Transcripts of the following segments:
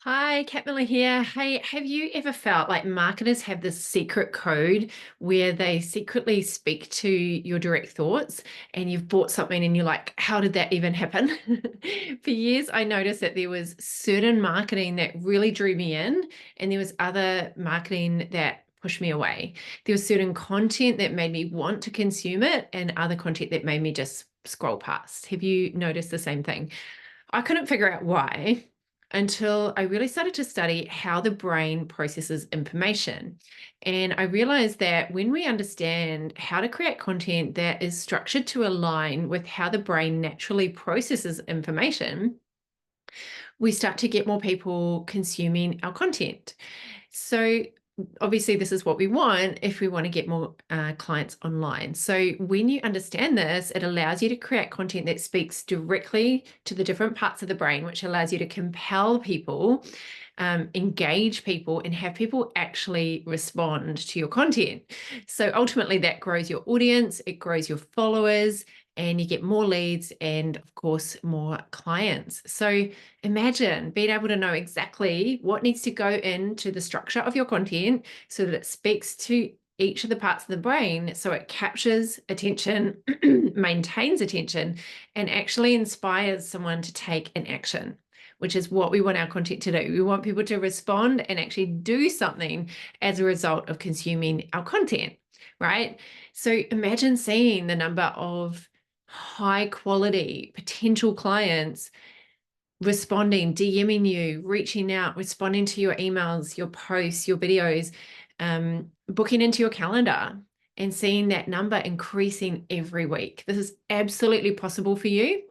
Hi, 𝗵𝗲𝗄 here. Hey, have you ever felt like marketers have this secret code where they secretly speak to your direct thoughts and you've bought something and you're like, how did that even happen? For years, I noticed that there was certain marketing that really drew me in, and there was other marketing that pushed me away. There was certain content that made me want to consume it and other content that made me just scroll past. Have you noticed the same thing? I couldn't figure out why until I really started to study how the brain processes information. And I realized that when we understand how to create content that is structured to align with how the brain naturally processes information, we start to get more people consuming our content. So obviously this is what we want if we want to get more clients online. So when you understand this, it allows you to create content that speaks directly to the different parts of the brain, which allows you to compel people, engage people, and have people actually respond to your content. So ultimately that grows your audience, it grows your followers, and you get more leads and of course more clients. So imagine being able to know exactly what needs to go into the structure of your content so that it speaks to each of the parts of the brain, so it captures attention, maintains attention, and actually inspires someone to take an action, which is what we want our content to do. We want people to respond and actually do something as a result of consuming our content, right? So imagine seeing the number of high quality potential clients responding, DMing you, reaching out, responding to your emails, your posts, your videos, booking into your calendar, and seeing that number increasing every week. This is absolutely possible for you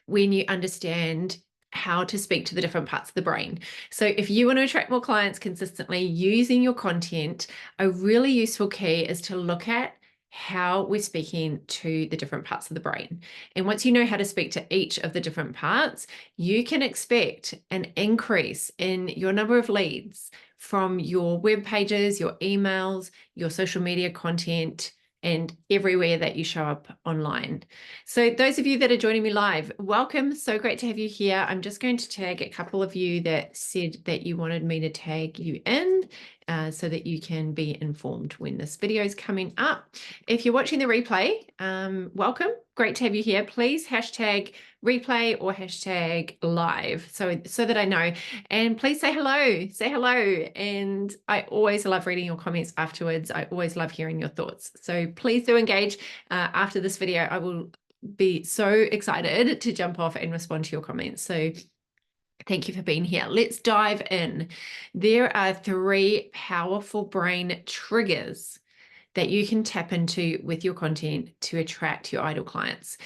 when you understand how to speak to the different parts of the brain. So if you want to attract more clients consistently using your content, a really useful key is to look at how we're speaking to the different parts of the brain. And once you know how to speak to each of the different parts, you can expect an increase in your number of leads from your web pages, your emails, your social media content, and everywhere that you show up online. So those of you that are joining me live, welcome. So great to have you here. I'm just going to tag a couple of you that said that you wanted me to tag you in so that you can be informed when this video is coming up. If you're watching the replay, welcome. Great to have you here. Please hashtag replay or hashtag live so that I know. And please say hello. Say hello. And I always love reading your comments afterwards. I always love hearing your thoughts. So please do engage after this video. I will be so excited to jump off and respond to your comments. So thank you for being here. Let's dive in. There are 3 powerful brain triggers that you can tap into with your content to attract your ideal clients.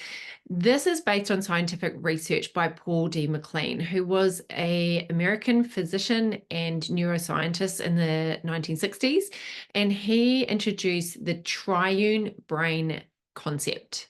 This is based on scientific research by 𝗵𝗲𝗍 𝗪𝗏, who was an American physician and neuroscientist in the 1960s, and he introduced the triune brain concept.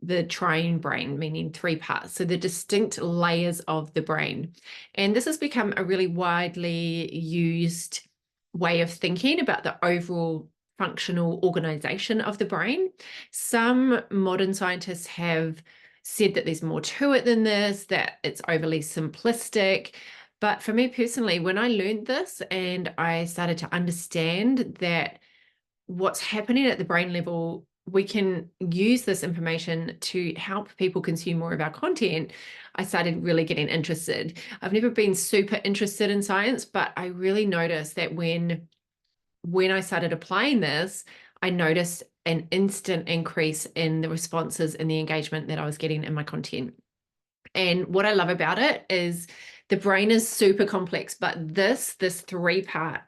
The triune brain, meaning 3 parts, so the distinct layers of the brain. And this has become a really widely used way of thinking about the overall functional organization of the brain. Some modern scientists have said that there's more to it than this, that it's overly simplistic. But for me personally, when I learned this and I started to understand that what's happening at the brain level, we can use this information to help people consume more of our content, I started really getting interested. I've never been super interested in science, but I really noticed that when I started applying this, I noticed an instant increase in the responses and the engagement that I was getting in my content. And what I love about it is the brain is super complex, but this 3-part,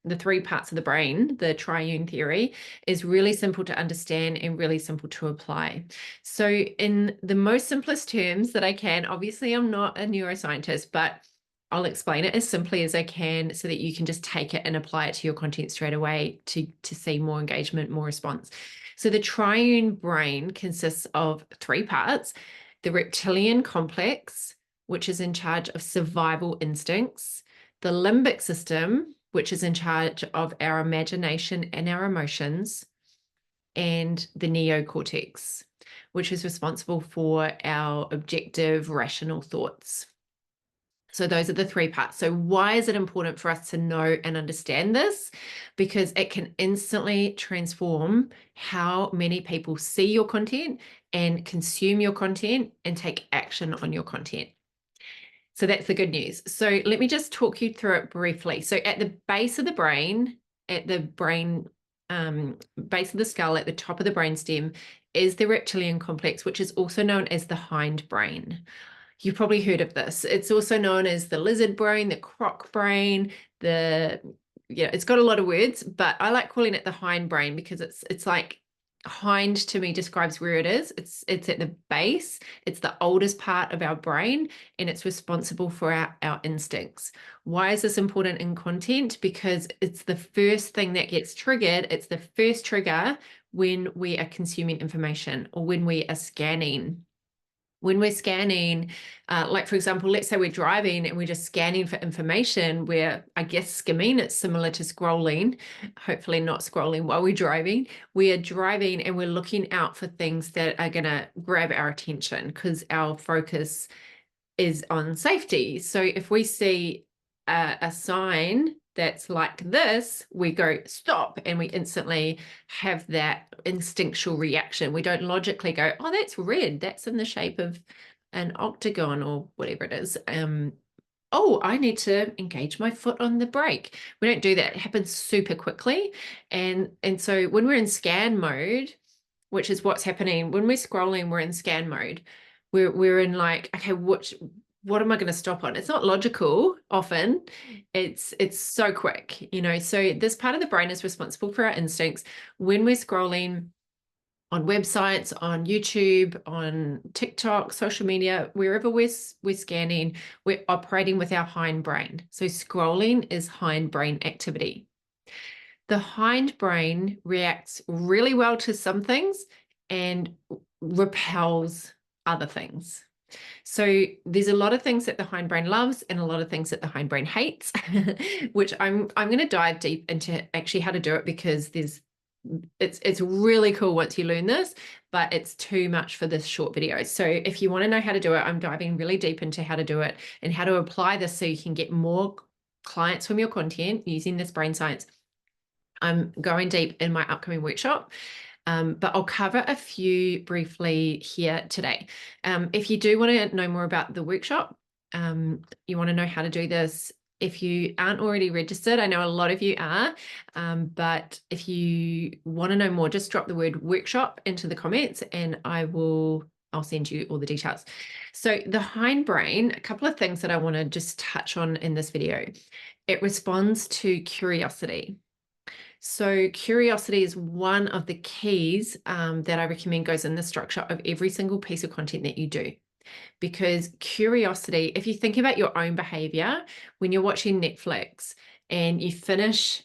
the 3 parts of the brain, the triune theory, is really simple to understand and really simple to apply. So in the most simplest terms that I can, obviously I'm not a neuroscientist, but I'll explain it as simply as I can so that you can just take it and apply it to your content straight away to see more engagement, more response. So the triune brain consists of 3 parts: the reptilian complex, which is in charge of survival instincts; the limbic system, which is in charge of our imagination and our emotions; and the neocortex, which is responsible for our objective, rational thoughts. So those are the three parts. So why is it important for us to know and understand this? Because it can instantly transform how many people see your content and consume your content and take action on your content. So that's the good news. So let me just talk you through it briefly. So at the base of the brain, base of the skull, at the top of the brainstem, is the reptilian complex, which is also known as the hindbrain. You've probably heard of this. It's also known as the lizard brain, the croc brain, it's got a lot of words, but I like calling it the hindbrain because it's like hind to me describes where it is. It's at the base. It's the oldest part of our brain, and it's responsible for our instincts. Why is this important in content? Because it's the first thing that gets triggered. It's the first trigger when we are consuming information or when we are scanning. When we're scanning, like for example, let's say we're driving and we're just scanning for information, we're, I guess, skimming. It's similar to scrolling, hopefully not scrolling while we're driving. We are driving and we're looking out for things that are going to grab our attention because our focus is on safety. So if we see a sign that's like this, we go stop, and we instantly have that instinctual reaction. We don't logically go, oh, that's red, that's in the shape of an octagon or whatever it is. Oh, I need to engage my foot on the brake. We don't do that. It happens super quickly. And so when we're in scan mode, which is what's happening when we're scrolling, we're in scan mode. We're in like, okay, what am I going to stop on? It's not logical often. It's so quick, so this part of the brain is responsible for our instincts. When we're scrolling on websites, on YouTube, on TikTok, social media, wherever we're scanning, we're operating with our hindbrain. So scrolling is hindbrain activity. The hindbrain reacts really well to some things and repels other things. So there's a lot of things that the hindbrain loves and a lot of things that the hindbrain hates, which I'm going to dive deep into actually how to do it, because it's really cool once you learn this, but it's too much for this short video. So if you want to know how to do it, I'm diving really deep into how to do it and how to apply this so you can get more clients from your content using this brain science. I'm going deep in my upcoming workshop. But I'll cover a few briefly here today. If you do want to know more about the workshop, you want to know how to do this, if you aren't already registered, I know a lot of you are, but if you want to know more, just drop the word workshop into the comments and I'll send you all the details. So the hindbrain, a couple of things that I want to just touch on in this video. It responds to curiosity. So curiosity is one of the keys that I recommend goes in the structure of every single piece of content that you do. Because curiosity, if you think about your own behavior, when you're watching Netflix and you finish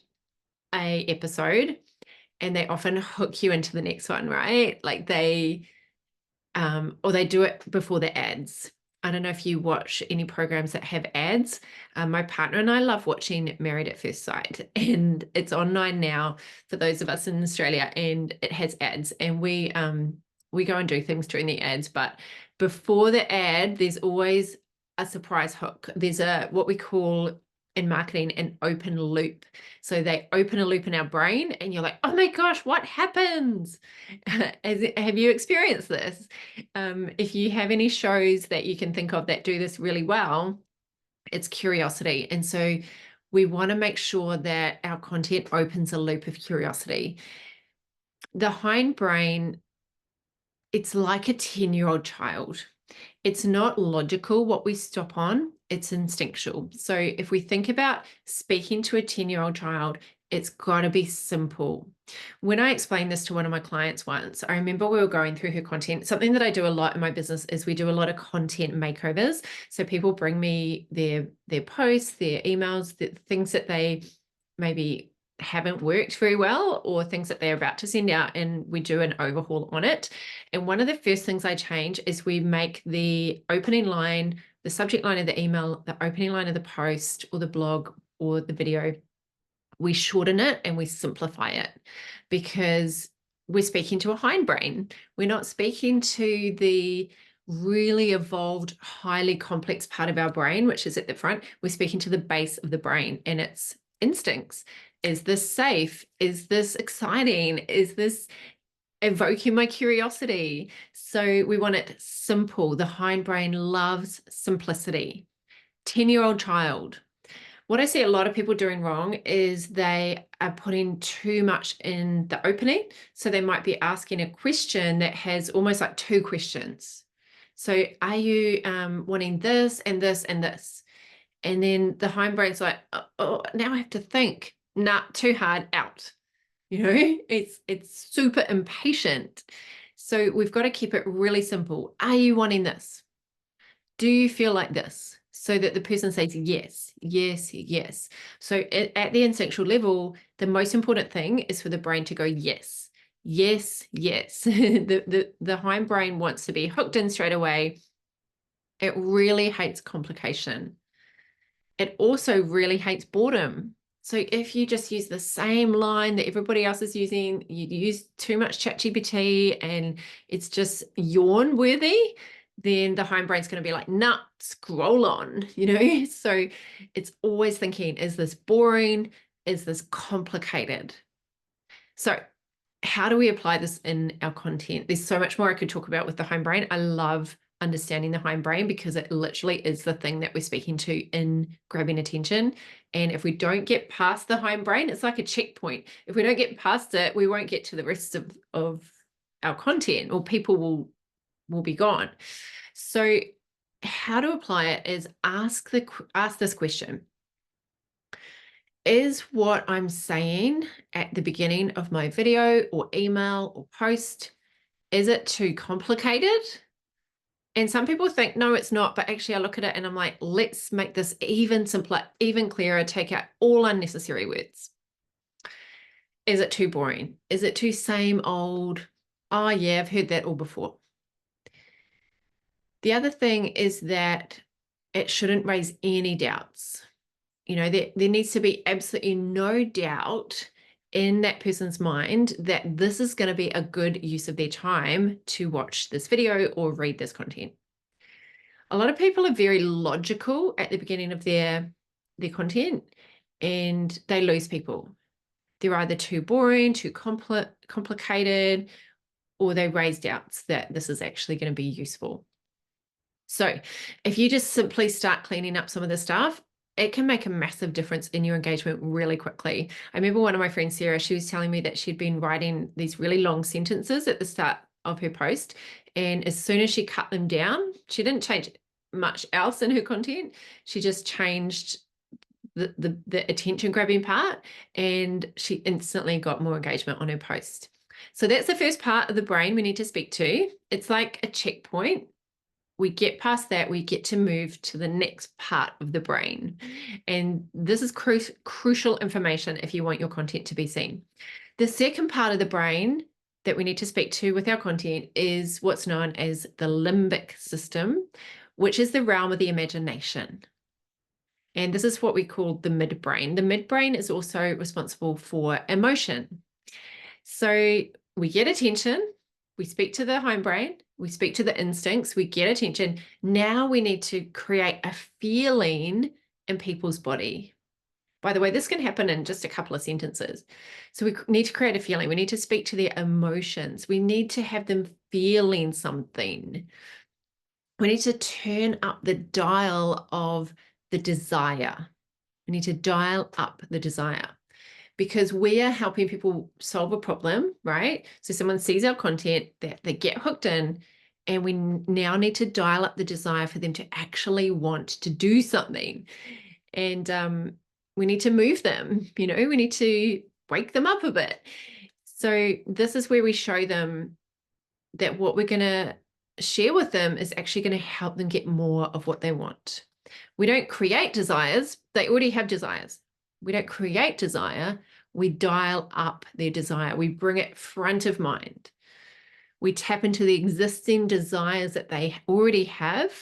an episode and they often hook you into the next one, right? Like or they do it before the ads. I don't know if you watch any programs that have ads. My partner and I love watching Married at First Sight, and it's on 9 now for those of us in Australia, and it has ads, and we go and do things during the ads, but before the ad, there's always a surprise hook. There's what we call in marketing an open loop. So they open a loop in our brain and you're like, oh my gosh, what happens? Have you experienced this? If you have any shows that you can think of that do this really well, it's curiosity. And so we want to make sure that our content opens a loop of curiosity. The hindbrain, it's like a 10-year-old child. It's not logical what we stop on, it's instinctual. So if we think about speaking to a 10-year-old child, it's got to be simple. When I explained this to one of my clients once, I remember we were going through her content. Something that I do a lot in my business is we do a lot of content makeovers. So people bring me their posts, their emails, the things that they maybe haven't worked very well, or things that they're about to send out, and we do an overhaul on it. And one of the first things I change is we make the opening line, the subject line of the email, the opening line of the post or the blog or the video, we shorten it and we simplify it, because we're speaking to a hindbrain. We're not speaking to the really evolved, highly complex part of our brain, which is at the front. We're speaking to the base of the brain and its instincts. Is this safe? Is this exciting? Is this evoking my curiosity? So we want it simple. The hindbrain loves simplicity. 10-year-old child. What I see a lot of people doing wrong is they are putting too much in the opening. So they might be asking a question that has almost like two questions. So are you wanting this and this and this? And then the hindbrain's like, oh, now I have to think. Nah, too hard, out. You know, it's super impatient. So we've got to keep it really simple. Are you wanting this? Do you feel like this? So that the person says yes, yes, yes. So at the instinctual level, the most important thing is for the brain to go yes, yes, yes. The hindbrain wants to be hooked in straight away. It really hates complication. It also really hates boredom. So if you just use the same line that everybody else is using, you use too much ChatGPT and it's just yawn worthy, then the hindbrain's going to be like, nah, scroll on, you know? So it's always thinking, is this boring? Is this complicated? So how do we apply this in our content? There's so much more I could talk about with the hindbrain. I love understanding the hindbrain because it literally is the thing that we're speaking to in grabbing attention. And if we don't get past the hindbrain, it's like a checkpoint. If we don't get past it, we won't get to the rest of our content, or people will be gone. So how to apply it is ask this question. Is what I'm saying at the beginning of my video or email or post, is it too complicated? And some people think, no, it's not. But actually I look at it and I'm like, let's make this even simpler, even clearer, take out all unnecessary words. Is it too boring? Is it too same old? Oh yeah, I've heard that all before. The other thing is that it shouldn't raise any doubts. You know, there needs to be absolutely no doubt in that person's mind that this is going to be a good use of their time to watch this video or read this content. A lot of people are very logical at the beginning of their content, and they lose people. They're either too boring, too complicated, or they raise doubts that this is actually going to be useful. So if you just simply start cleaning up some of the stuff, it can make a massive difference in your engagement really quickly. I remember one of my friends, Sarah, she was telling me that she'd been writing these really long sentences at the start of her post. And as soon as she cut them down, she didn't change much else in her content. She just changed the attention grabbing part, and she instantly got more engagement on her post. So that's the first part of the brain we need to speak to. It's like a checkpoint. We get past that, we get to move to the next part of the brain. And this is crucial information if you want your content to be seen. The second part of the brain that we need to speak to with our content is what's known as the limbic system, which is the realm of the imagination. And this is what we call the midbrain. The midbrain is also responsible for emotion. So we get attention, we speak to the hindbrain, we speak to the instincts, we get attention. Now we need to create a feeling in people's body. By the way, this can happen in just a couple of sentences. So we need to create a feeling. We need to speak to their emotions. We need to have them feeling something. We need to turn up the dial of the desire. We need to dial up the desire, because we are helping people solve a problem, right? So someone sees our content, they get hooked in, and we now need to dial up the desire for them to actually want to do something. And we need to move them, you know, we need to wake them up a bit. So this is where we show them that what we're going to share with them is actually going to help them get more of what they want. We don't create desires. They already have desires. We don't create desire. We dial up their desire. We bring it front of mind. We tap into the existing desires that they already have,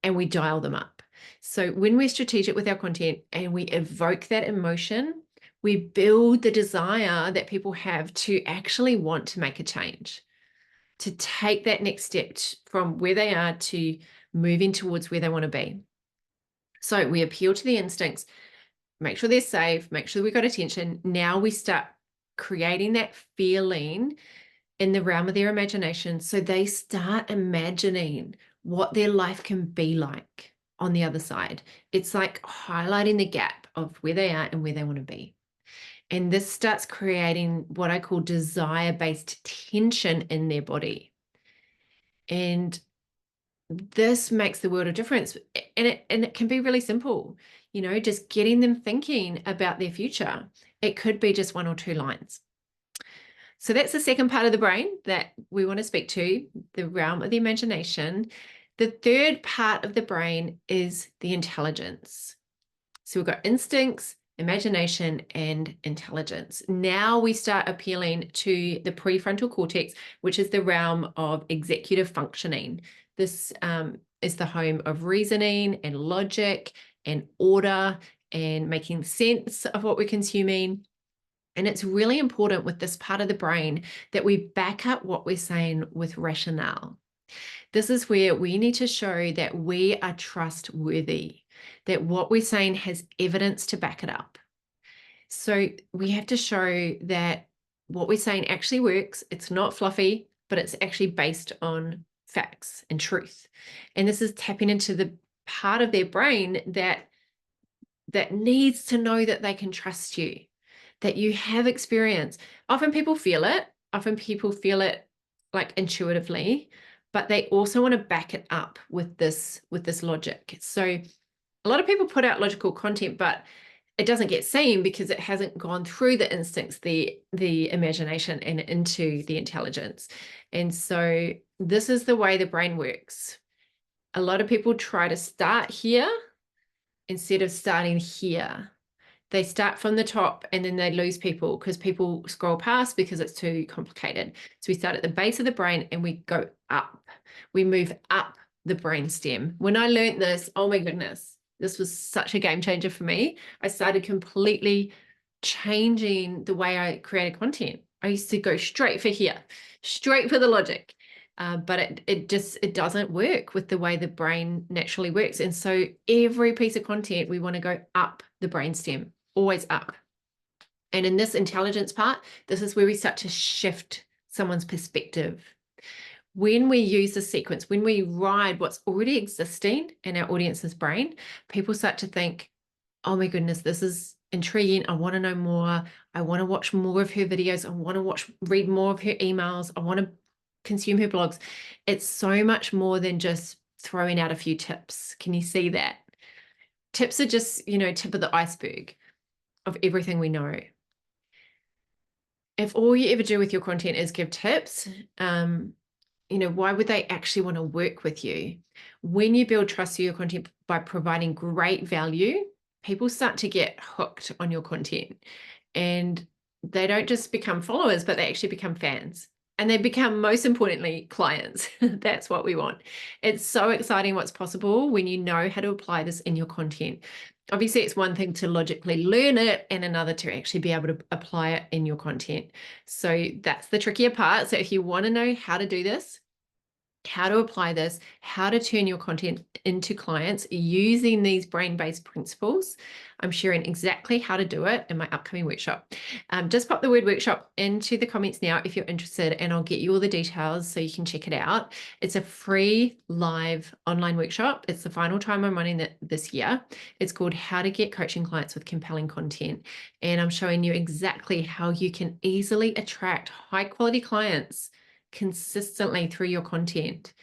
and we dial them up. So when we're strategic with our content and we evoke that emotion, we build the desire that people have to actually want to make a change, to take that next step from where they are to moving towards where they want to be. So we appeal to the instincts, make sure they're safe, make sure we've got attention. Now we start creating that feeling in the realm of their imagination. So they start imagining what their life can be like on the other side. It's like highlighting the gap of where they are and where they want to be. And this starts creating what I call desire-based tension in their body. And this makes the world of difference. And it can be really simple, you know, just getting them thinking about their future. It could be just 1 or 2 lines. So that's the second part of the brain that we want to speak to, the realm of the imagination. The third part of the brain is the intelligence. So we've got instincts, imagination, and intelligence. Now we start appealing to the prefrontal cortex, which is the realm of executive functioning. This is the home of reasoning and logic and order and making sense of what we're consuming. And it's really important with this part of the brain that we back up what we're saying with rationale. This is where we need to show that we are trustworthy, that what we're saying has evidence to back it up. So we have to show that what we're saying actually works. It's not fluffy, but it's actually based on facts and truth. And this is tapping into the part of their brain that needs to know that they can trust you, that you have experience. Often people feel it like intuitively, but they also want to back it up with this logic. So a lot of people put out logical content, but it doesn't get seen because it hasn't gone through the instincts, the imagination, and into the intelligence. And so this is the way the brain works. A lot of people try to start here instead of starting here. They start from the top and then they lose people because people scroll past because it's too complicated. So we start at the base of the brain and we go up. We move up the brain stem. When I learned this, oh my goodness, this was such a game changer for me. I started completely changing the way I created content. I used to go straight for here, straight for the logic. But it doesn't work with the way the brain naturally works. And so every piece of content, we want to go up the brainstem, always up. And in this intelligence part, this is where we start to shift someone's perspective. When we use the sequence, when we ride what's already existing in our audience's brain, people start to think, oh my goodness, this is intriguing. I want to know more. I want to watch more of her videos. I want to read more of her emails. I want to consume her blogs. It's so much more than just throwing out a few tips. Can you see that? Tips are just, you know, tip of the iceberg of everything we know. If all you ever do with your content is give tips, you know, why would they actually want to work with you? When you build trust through your content by providing great value, people start to get hooked on your content, and they don't just become followers, but they actually become fans. And they become, most importantly, clients. That's what we want. It's so exciting what's possible when you know how to apply this in your content. Obviously, it's one thing to logically learn it and another to actually be able to apply it in your content. So that's the trickier part. So if you want to know how to do this, how to apply this, how to turn your content into clients using these brain-based principles, I'm sharing exactly how to do it in my upcoming workshop. Just pop the word workshop into the comments now if you're interested, and I'll get you all the details so you can check it out. It's a free live online workshop. It's the final time I'm running it this year. It's called How to Get Coaching Clients with Compelling Content. And I'm showing you exactly how you can easily attract high quality clients consistently through your content.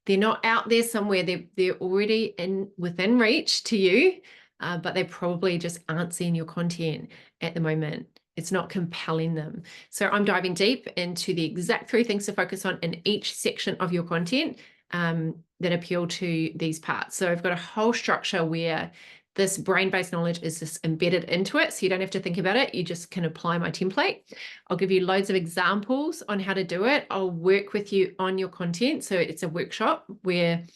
They're not out there somewhere. They're already within reach to you, but they probably just aren't seeing your content at the moment. It's not compelling them. So I'm diving deep into the exact 3 things to focus on in each section of your content that appeal to these parts. So I've got a whole structure where this brain-based knowledge is just embedded into it. So you don't have to think about it. You just can apply my template. I'll give you loads of examples on how to do it. I'll work with you on your content. So it's a workshop where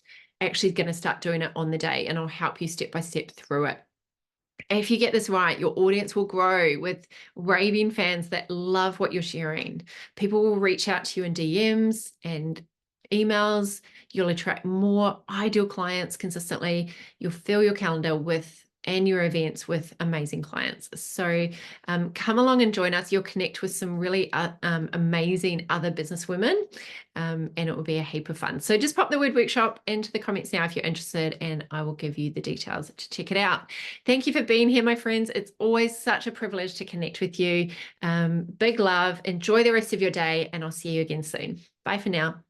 actually going to start doing it on the day, and I'll help you step by step through it. If you get this right, your audience will grow with raving fans that love what you're sharing. People will reach out to you in DMs and emails. You'll attract more ideal clients consistently. You'll fill your calendar and your events with amazing clients. So come along and join us. You'll connect with some really amazing other businesswomen, and it will be a heap of fun. So just pop the word workshop into the comments now if you're interested, and I will give you the details to check it out. Thank you for being here, my friends. It's always such a privilege to connect with you. Big love. Enjoy the rest of your day, and I'll see you again soon. Bye for now.